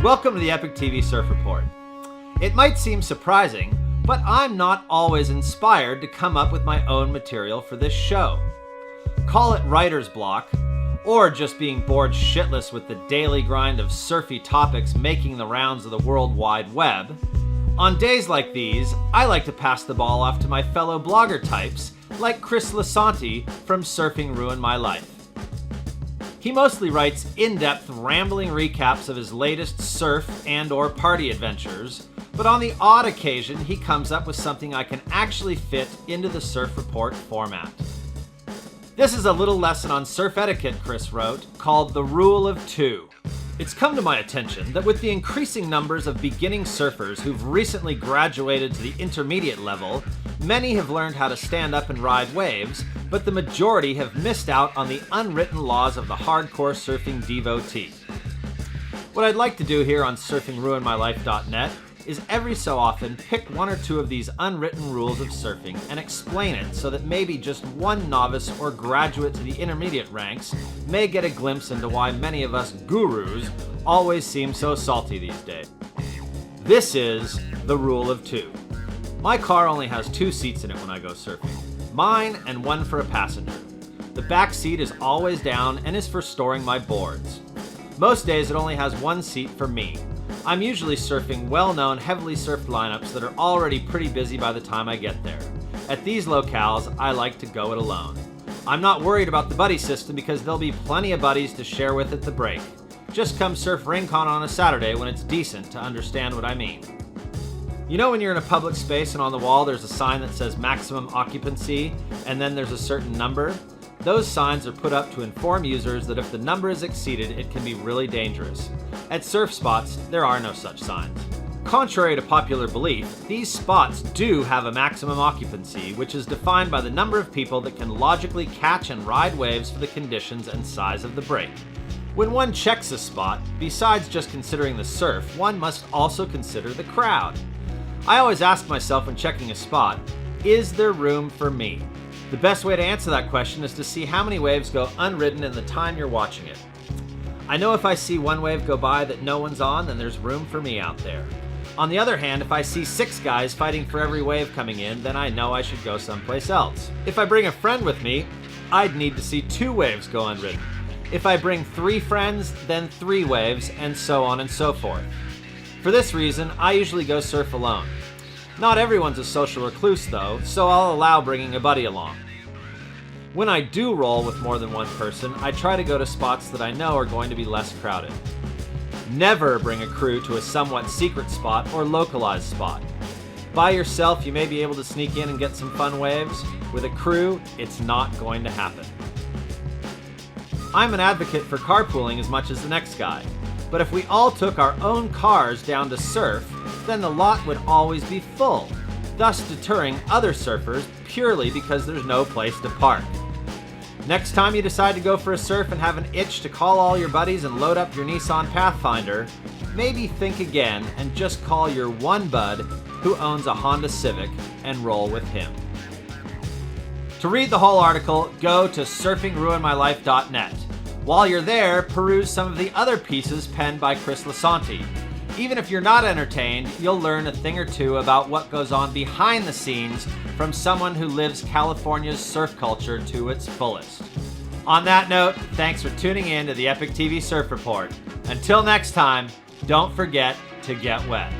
Welcome to the EpicTV Surf Report. It might seem surprising, but I'm not always inspired to come up with my own material for this show. Call it writer's block, or just being bored shitless with the daily grind of surfy topics making the rounds of the World Wide Web. On days like these, I like to pass the ball off to my fellow blogger types, like Chris Lisanti from Surfing Ruined My Life. He mostly writes in-depth, rambling recaps of his latest surf and/or party adventures, but on the odd occasion, he comes up with something I can actually fit into the surf report format. This is a little lesson on surf etiquette Chris wrote, called The Rule of Two. It's come to my attention that with the increasing numbers of beginning surfers who've recently graduated to the intermediate level, many have learned how to stand up and ride waves, but the majority have missed out on the unwritten laws of the hardcore surfing devotee. What I'd like to do here on surfingruinmylife.net is every so often pick one or two of these unwritten rules of surfing and explain it so that maybe just one novice or graduate to the intermediate ranks may get a glimpse into why many of us gurus always seem so salty these days. This is the rule of two. My car only has 2 seats in it when I go surfing, mine and one for a passenger. The back seat is always down and is for storing my boards. Most days it only has 1 seat for me. I'm usually surfing well-known, heavily surfed lineups that are already pretty busy by the time I get there. At these locales, I like to go it alone. I'm not worried about the buddy system because there'll be plenty of buddies to share with at the break. Just come surf Rincon on a Saturday when it's decent to understand what I mean. You know when you're in a public space and on the wall there's a sign that says maximum occupancy and then there's a certain number? Those signs are put up to inform users that if the number is exceeded, it can be really dangerous. At surf spots, there are no such signs. Contrary to popular belief, these spots do have a maximum occupancy, which is defined by the number of people that can logically catch and ride waves for the conditions and size of the break. When one checks a spot, besides just considering the surf, one must also consider the crowd. I always ask myself when checking a spot, is there room for me? The best way to answer that question is to see how many waves go unridden in the time you're watching it. I know if I see one wave go by that no one's on, then there's room for me out there. On the other hand, if I see 6 guys fighting for every wave coming in, then I know I should go someplace else. If I bring a friend with me, I'd need to see 2 waves go unridden. If I bring 3 friends, then 3 waves, and so on and so forth. For this reason, I usually go surf alone. Not everyone's a social recluse though, so I'll allow bringing a buddy along. When I do roll with more than one person, I try to go to spots that I know are going to be less crowded. Never bring a crew to a somewhat secret spot or localized spot. By yourself, you may be able to sneak in and get some fun waves. With a crew, it's not going to happen. I'm an advocate for carpooling as much as the next guy, but if we all took our own cars down to surf, then the lot would always be full, thus deterring other surfers purely because there's no place to park. Next time you decide to go for a surf and have an itch to call all your buddies and load up your Nissan Pathfinder, maybe think again and just call your one bud who owns a Honda Civic and roll with him. To read the whole article, go to surfingruinmylife.net. While you're there, peruse some of the other pieces penned by Chris Lisanti. Even if you're not entertained, you'll learn a thing or two about what goes on behind the scenes from someone who lives California's surf culture to its fullest. On that note, thanks for tuning in to the EpicTV Surf Report. Until next time, don't forget to get wet.